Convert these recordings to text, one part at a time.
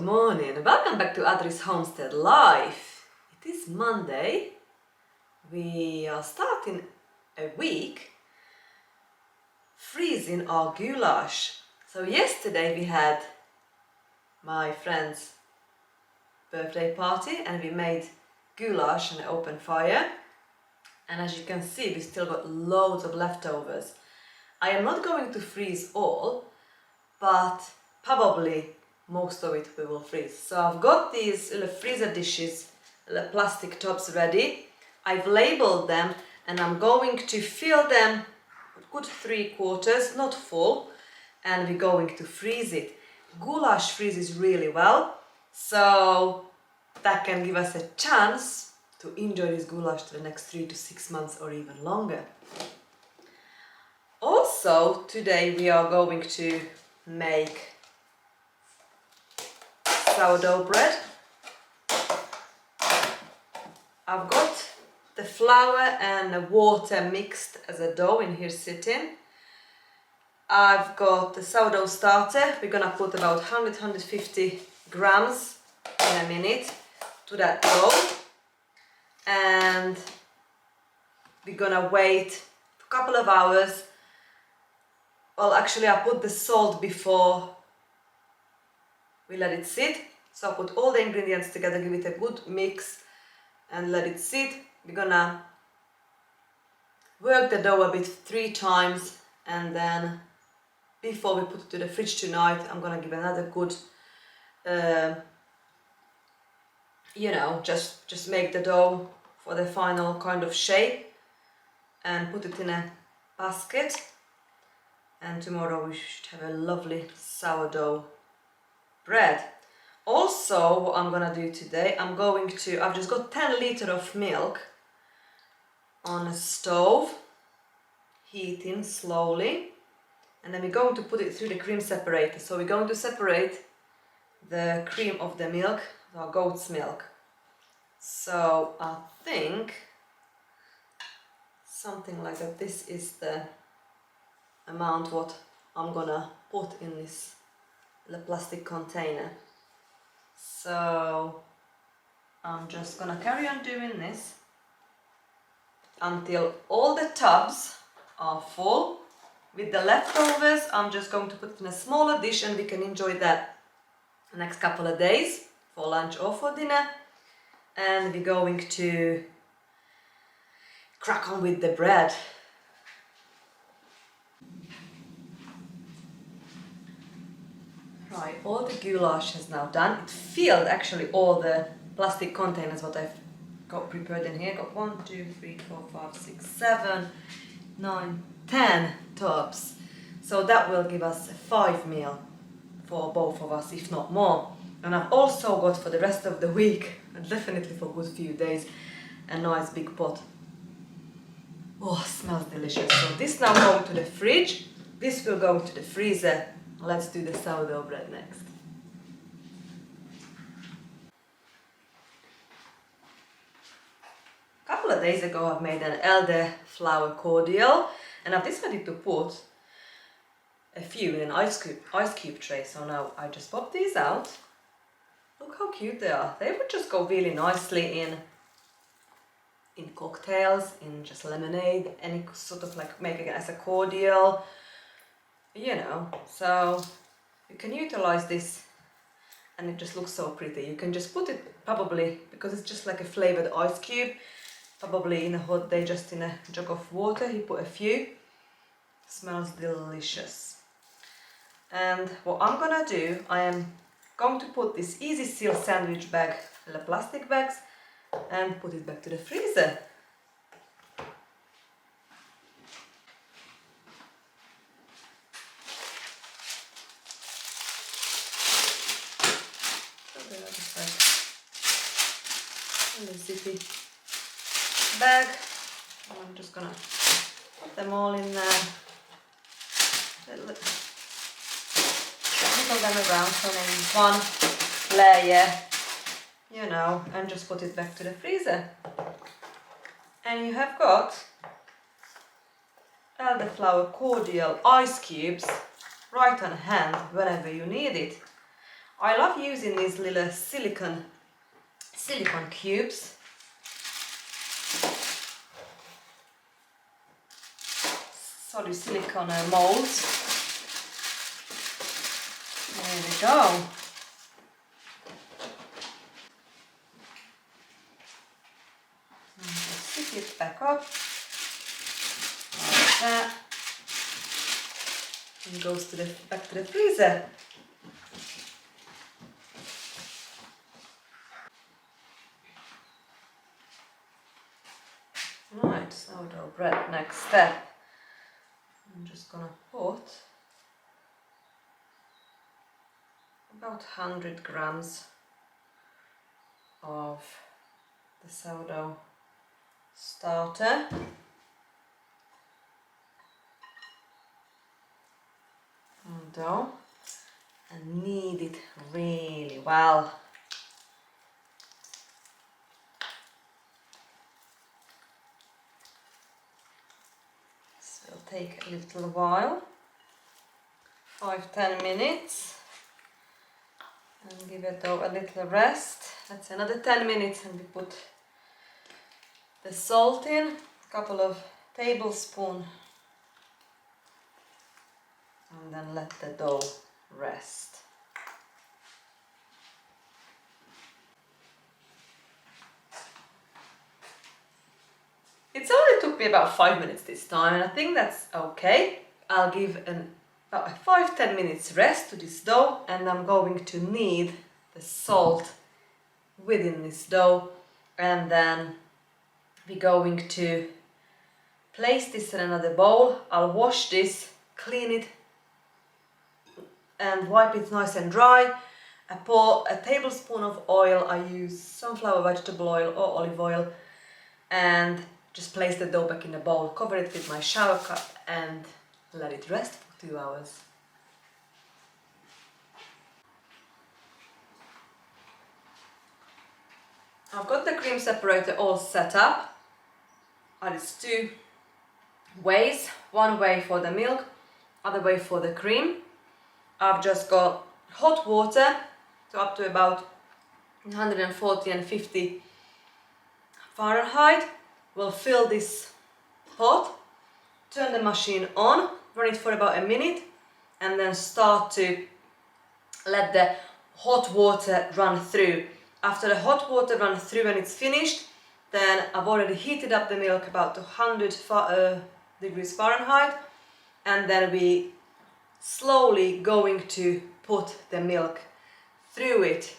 morning, welcome back to Adri's Homestead Life. It is Monday. We are starting a week freezing our goulash. So yesterday we had my friend's birthday party and we made goulash on an open fire. And as you can see, we still got loads of leftovers. I am not going to freeze all, but probably most of it we will freeze. So I've got these little freezer dishes, little plastic tops ready. I've labeled them and I'm going to fill them a good 3/4, not full, and we're going to freeze it. Goulash freezes really well, so that can give us a chance to enjoy this goulash to the next 3 to 6 months or even longer. Also, today we are going to make sourdough bread. I've got the flour and the water mixed as a dough in here sitting. I've got the sourdough starter. We're gonna put about 100-150 grams in a minute to that dough, and we're gonna wait a couple of hours. Well, actually I put the salt before we let it sit, so I put all the ingredients together, give it a good mix and let it sit. We're gonna work the dough a bit 3 times, and then before we put it to the fridge tonight, I'm gonna give another good just make the dough for the final kind of shape and put it in a basket, and tomorrow we should have a lovely sourdough bread. Also, what I'm gonna do today, I've just got 10 liters of milk on a stove, heating slowly, and then we're going to put it through the cream separator. So we're going to separate the cream of the milk, our goat's milk. So I think something like that. This is the amount what I'm gonna put in this plastic container. So I'm just gonna carry on doing this until all the tubs are full. With the leftovers, I'm just going to put it in a smaller dish and we can enjoy that the next couple of days for lunch or for dinner. And we're going to crack on with the bread. Right, all the goulash is now done. It filled actually all the plastic containers what I've got prepared in here. Got 1, 2, 3, 4, 5, 6, 7, 9, 10 tubs. So that will give us a 5 meal for both of us, if not more. And I've also got for the rest of the week, and definitely for a good few days, a nice big pot. Oh, smells delicious. So this now going to the fridge. This will go to the freezer. Let's do the sourdough bread next. A couple of days ago I've made an elderflower cordial, and I've decided to put a few in an ice cube tray. So now I just pop these out. Look how cute they are. They would just go really nicely in cocktails, in just lemonade, any sort of like make it as a cordial. So you can utilize this and it just looks so pretty. You can just put it probably, because it's just like a flavored ice cube, probably in a hot day just in a jug of water, you put a few. Smells delicious. And what I'm gonna do, I am going to put this easy seal sandwich bag, the plastic bags, and put it back to the freezer. In the zippy bag, and I'm just gonna put them all in there, wiggle them around so maybe one layer, and just put it back to the freezer. And you have got elderflower cordial ice cubes right on hand whenever you need it. I love using these little silicone cubes. Solid silicone molds. There we go. And just stick it back up like that. And it goes back to the freezer. Right, sourdough bread, next step. I'm just gonna put about 100 grams of the sourdough starter. Dough, and knead it really well. This will take a little while, 5-10 minutes, and give it a little rest. That's another 10 minutes, and we put the salt in, a couple of tablespoons, and then let the dough rest. It's only took me about 5 minutes this time, and I think that's okay. I'll give about a 5-10 minutes rest to this dough, and I'm going to knead the salt within this dough, and then we're going to place this in another bowl. I'll wash this, clean it, and wipe it nice and dry. I pour a tablespoon of oil. I use sunflower vegetable oil or olive oil, and just place the dough back in the bowl, cover it with my shower cup, and let it rest for 2 hours. I've got the cream separator all set up. There's 2 ways, one way for the milk, other way for the cream. I've just got hot water, so up to about 140 and 50 Fahrenheit. We'll fill this pot, turn the machine on, run it for about a minute, and then start to let the hot water run through. After the hot water runs through and it's finished, then I've already heated up the milk about 100 degrees Fahrenheit, and then we slowly going to put the milk through it.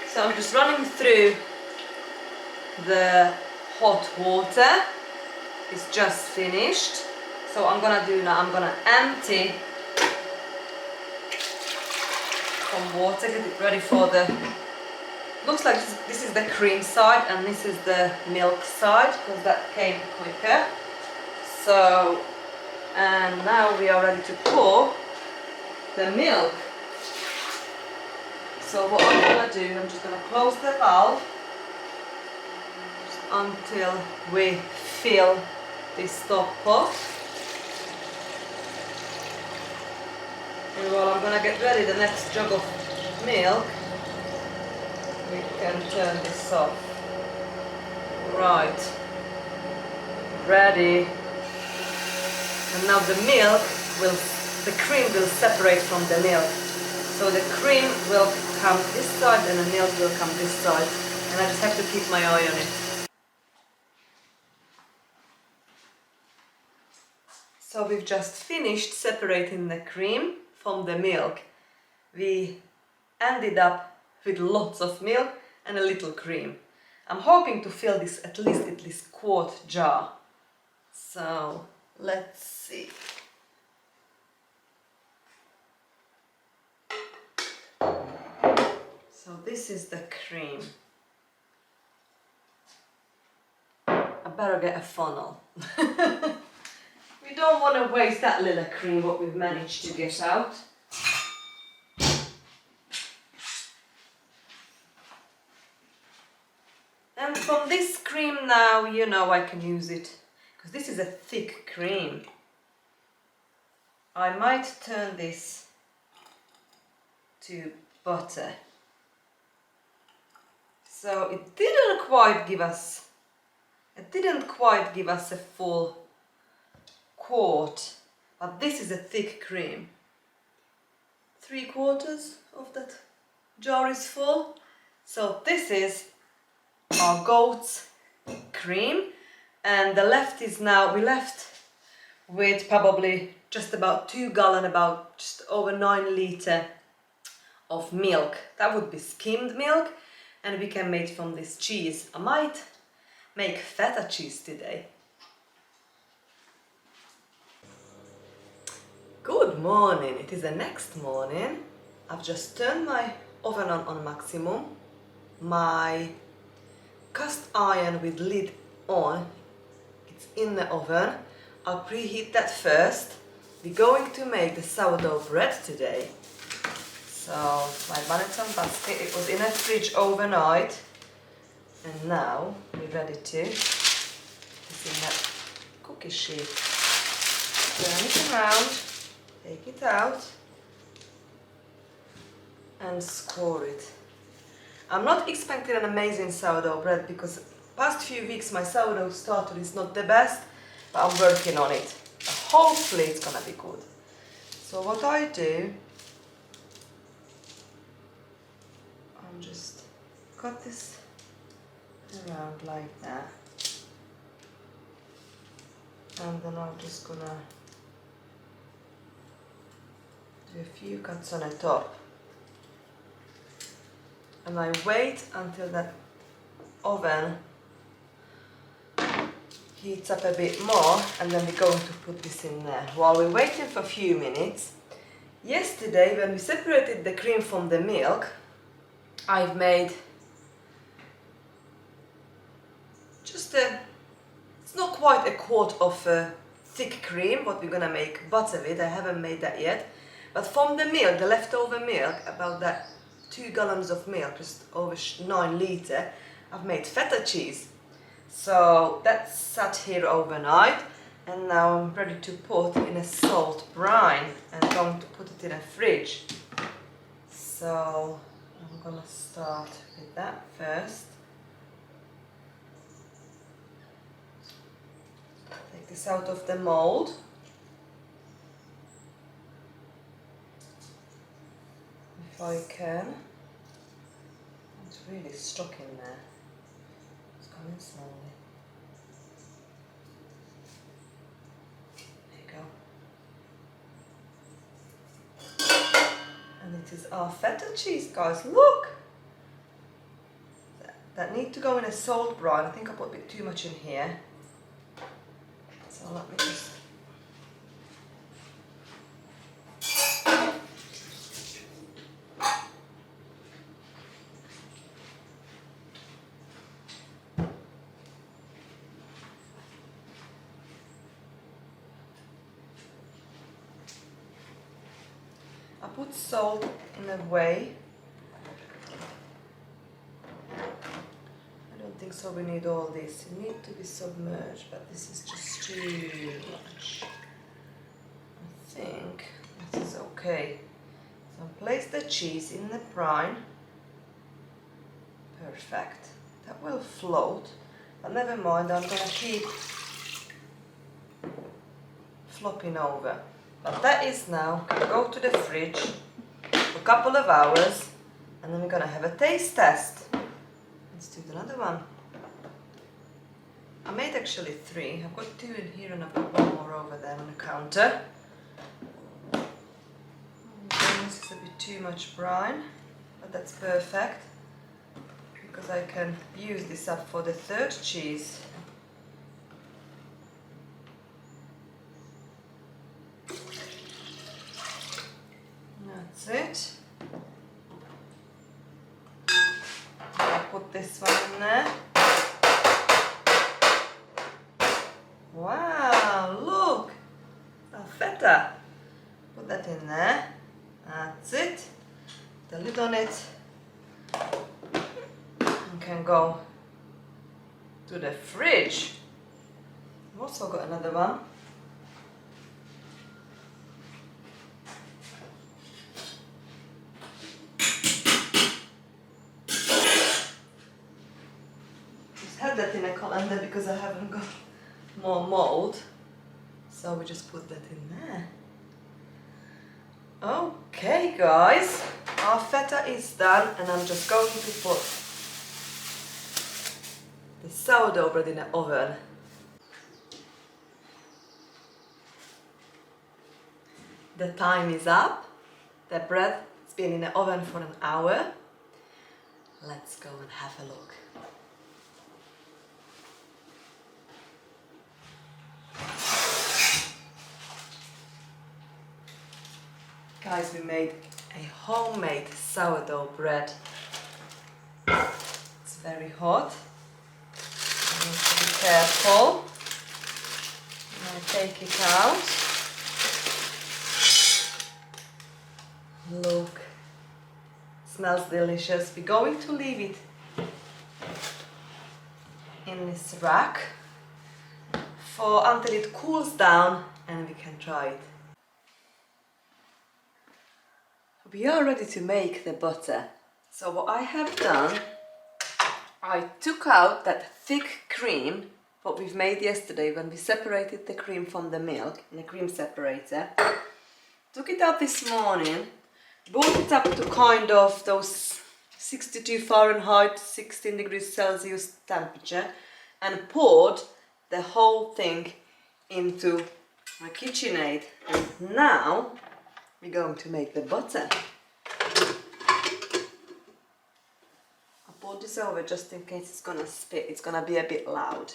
So I'm just running through the hot water. It's just finished. So I'm gonna do now, I'm gonna empty some water, get it ready for the, looks like this is the cream side and this is the milk side, because that came quicker. So, and now we are ready to pour the milk. So what I'm gonna do, I'm just gonna close the valve until we fill this top pot. And while I'm gonna get ready the next jug of milk, we can turn this off. Right, ready. And now the cream will separate from the milk. So the cream will come this side and the milk will come this side. And I just have to keep my eye on it. So we've just finished separating the cream from the milk. We ended up with lots of milk and a little cream. I'm hoping to fill this at least quart jar. So let's see. So this is the cream. I better get a funnel. We don't want to waste that little cream what we've managed to get out. And from this cream now, you know, I can use it because this is a thick cream. I might turn this to butter. So it didn't quite give us a full quart, but this is a thick cream. 3/4 of that jar is full. So this is our goat's cream, and the left is now, we left with probably just about 2 gallon, about just over 9 litre of milk. That would be skimmed milk, and we can make from this cheese. I might make feta cheese today. Good morning, it is the next morning. I've just turned my oven on maximum. My cast iron with lid on, it's in the oven. I'll preheat that first. We're going to make the sourdough bread today. So my Banneton basket, it was in a fridge overnight, and now we're ready to put in that cookie sheet. Turn it around, take it out and score it. I'm not expecting an amazing sourdough bread because past few weeks my sourdough starter is not the best, but I'm working on it. Hopefully it's gonna be good. So what I do, I'm just cut this around like that, and then I'm just gonna do a few cuts on the top, and I wait until that oven heats up a bit more, and then we're going to put this in there. While we're waiting for a few minutes, yesterday when we separated the cream from the milk, I've made just it's not quite a quart of thick cream, what we're gonna make butter with. I haven't made that yet, but from the milk, the leftover milk, about that 2 gallons of milk, just over 9 litre, I've made feta cheese. So that's sat here overnight, and now I'm ready to put in a salt brine and I'm going to put it in a fridge. So I'm gonna start with that first. Take this out of the mold. If I can. It's really stuck in there. It's coming slowly. There you go. And it is our feta cheese, guys. Look! That need to go in a salt brine. I think I put a bit too much in here. So let me just... I put salt in a way. I don't think so we need all this. It needs to be submerged, but this is just too much. I think this is okay. So place the cheese in the brine. Perfect. That will float, but never mind, I'm gonna keep flopping over. But that is now gonna go to the fridge for a couple of hours, and then we're gonna have a taste test. Let's do another one. I made actually 3. I've got 2 in here and I've got 1 more over there on the counter. This is a bit too much brine, but that's perfect because I can use this up for the 3rd cheese. That's it. I'll put this one in there. Wow, look! Our feta. Put that in there. That's it. The lid on it. And can go to the fridge. I've also got another one. Just had that in a colander because I haven't got more mold. So we just put that in there. Okay guys, our feta is done and I'm just going to put the sourdough bread in the oven. The time is up. The bread has been in the oven for an hour. Let's go and have a look. Guys, we made a homemade sourdough bread. It's very hot. I need to be careful. Now take it out. Look, smells delicious. We're going to leave it in this rack until it cools down and we can try it. We are ready to make the butter. So what I have done, I took out that thick cream what we've made yesterday when we separated the cream from the milk in a cream separator. Took it out this morning, brought it up to kind of those 62 Fahrenheit, 16 degrees Celsius temperature and poured the whole thing into my KitchenAid. And now we're going to make the butter. I poured this over just in case it's gonna spit, it's gonna be a bit loud.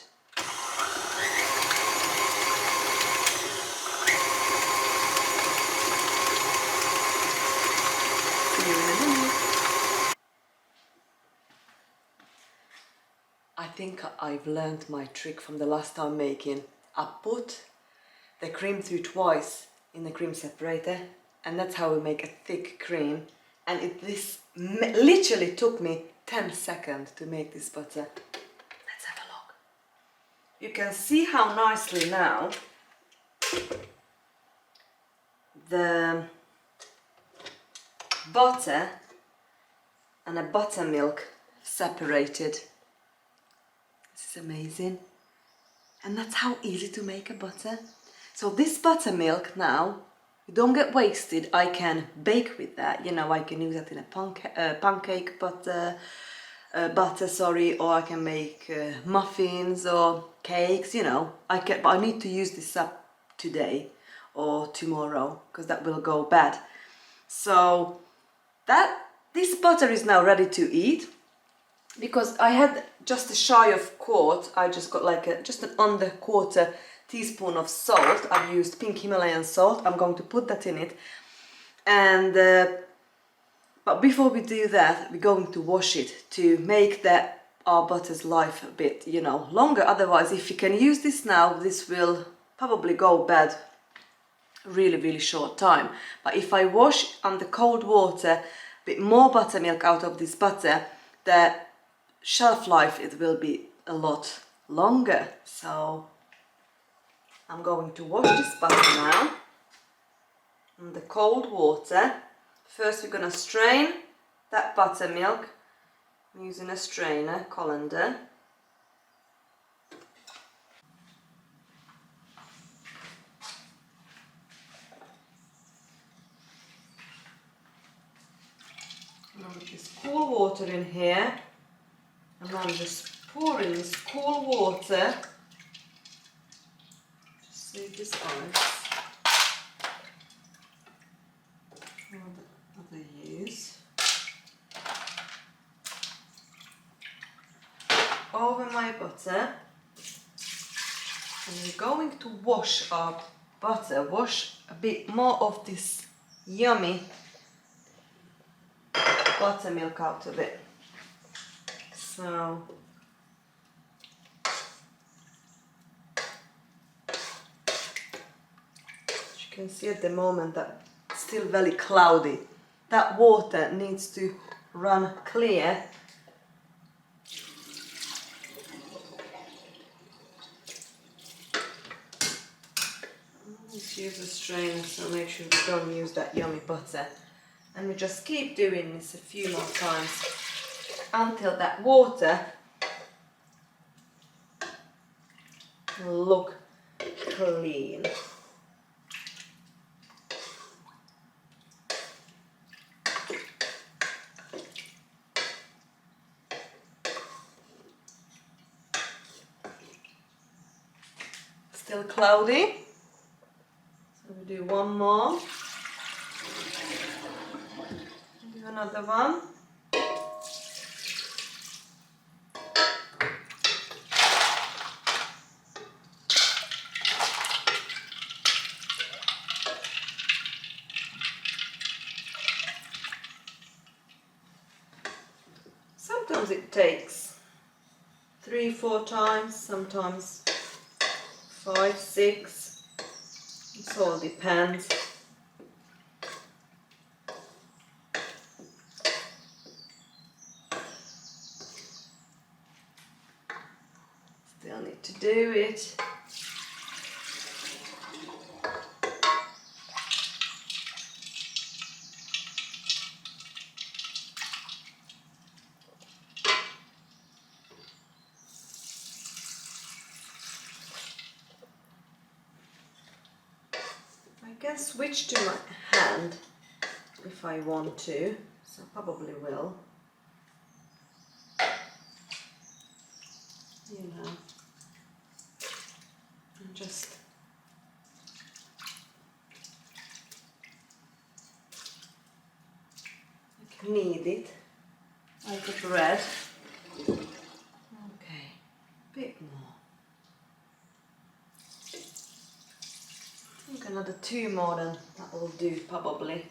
See you in a minute. I think I've learned my trick from the last time making. I put the cream through twice in the cream separator. And that's how we make a thick cream. And this literally took me 10 seconds to make this butter. Let's have a look. You can see how nicely now the butter and the buttermilk separated. This is amazing. And that's how easy to make a butter. So this buttermilk now, you don't get wasted. I can bake with that, you know, I can use that in a pancake butter, or I can make muffins or cakes, you know. But I need to use this up today or tomorrow because that will go bad. So this butter is now ready to eat because I had just a shy of quart. I just got like just an under quarter teaspoon of salt. I've used pink Himalayan salt. I'm going to put that in it. And but before we do that, we're going to wash it to make our butter's life a bit, you know, longer. Otherwise, if you can use this now, this will probably go bad really, really short time. But if I wash under cold water a bit more buttermilk out of this butter, the shelf life, it will be a lot longer. So I'm going to wash this butter now in the cold water. First we're going to strain that buttermilk using a strainer, colander. Now with this cool water in here, and I'm just pouring this cool water. Just save this ice. Other use. Over my butter. And we're going to wash our butter, wash a bit more of this yummy buttermilk out of it. So as you can see at the moment that it's still very cloudy. That water needs to run clear. use a strainer, so make sure you don't use that yummy butter. And we just keep doing this a few more times until that water will look clean. Still cloudy, so we do one more. Do another one. Sometimes it takes 3-4 times, sometimes 5-6. It all depends. Still need to do it. I can switch to my hand if I want to, so I probably will. You know, and just like knead it like a bread. Okay, bit more. I think another 2 more, then that will do probably.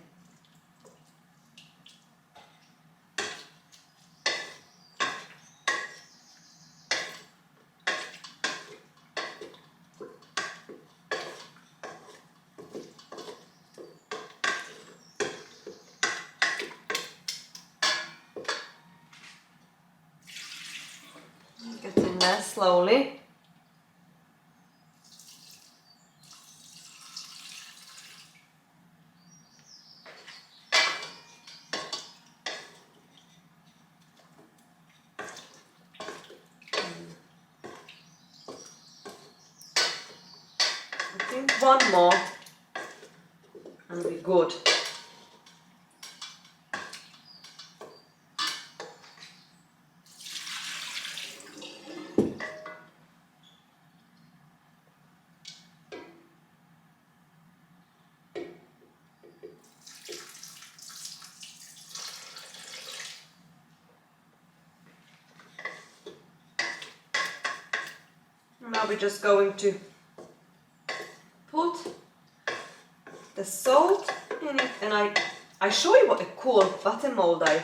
Get in there slowly. I think one more and we're good. Now we're just going to put the salt in it, and I show you what a cool butter mold I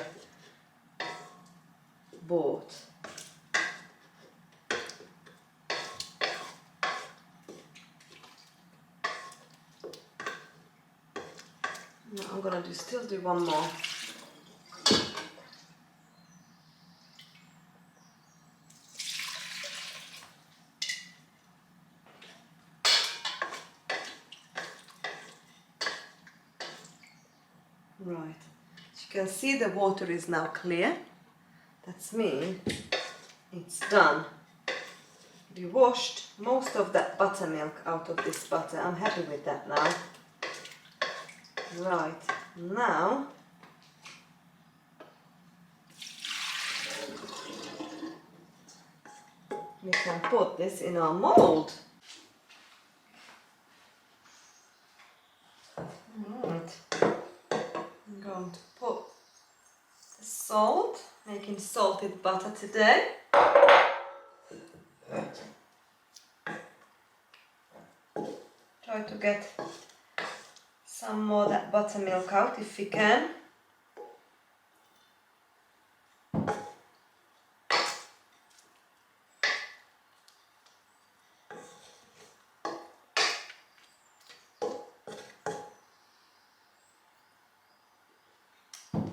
bought. Now I'm gonna still do one more. Right, as you can see, the water is now clear. That's mean it's done. We washed most of that buttermilk out of this butter. I'm happy with that now. Right, now we can put this in our mold. Right. I'm going to put the salt, making salted butter today. Try to get some more of that buttermilk out if you can.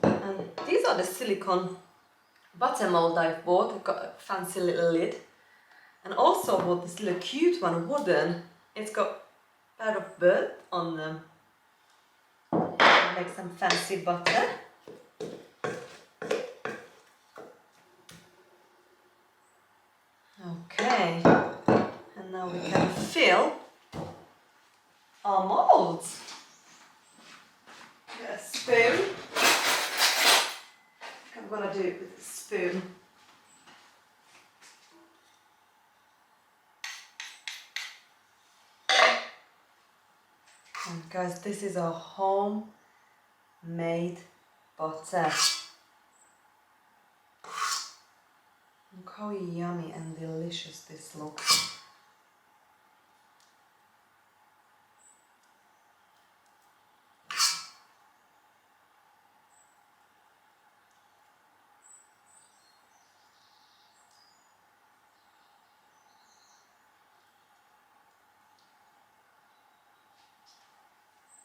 And these are the silicone butter mold I've bought. I've got a fancy little lid. And also bought this little cute one, wooden. It's got pat of butter on them. Make some fancy butter. Okay, and now we can fill our molds. Get a spoon. I'm gonna do it with a spoon. And guys, this is our homemade butter. Look how yummy and delicious this looks.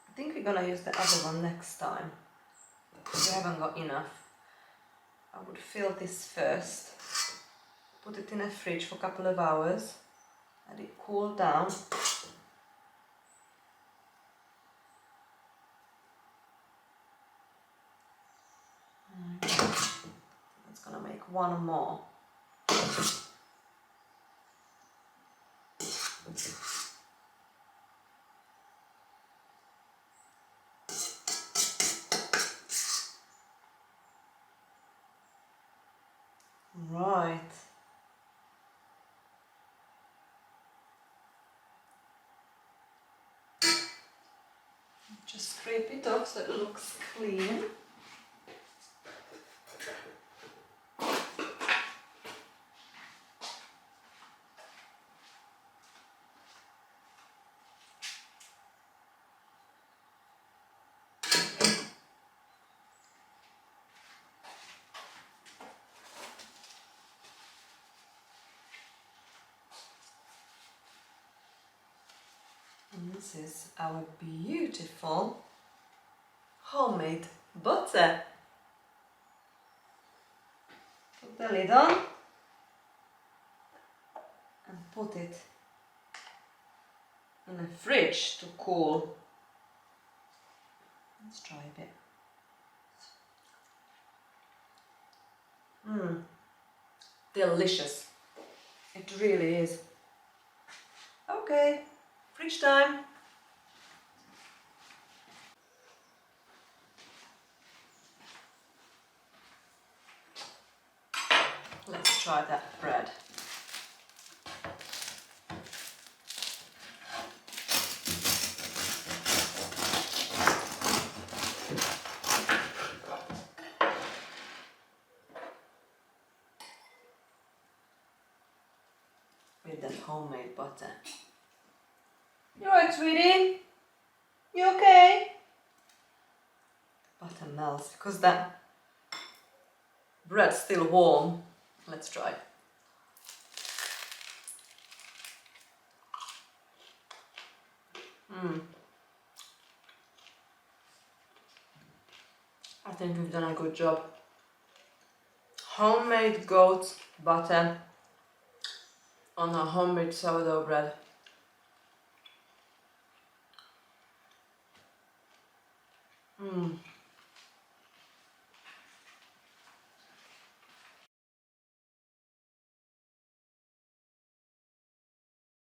I think we're gonna use the other one next time. We haven't got enough. I would fill this first, put it in the fridge for a couple of hours, let it cool down. It's gonna make one more. Right. Just scrape it off so it looks clean. And this is our beautiful homemade butter. Put the lid on and put it in the fridge to cool. Let's try a bit. Delicious. It really is. Okay, fridge time. Let's try that bread. With that homemade butter. You alright, sweetie? You okay? Butter melts because that bread's still warm. Let's try. I think we've done a good job. Homemade goat butter on a homemade sourdough bread.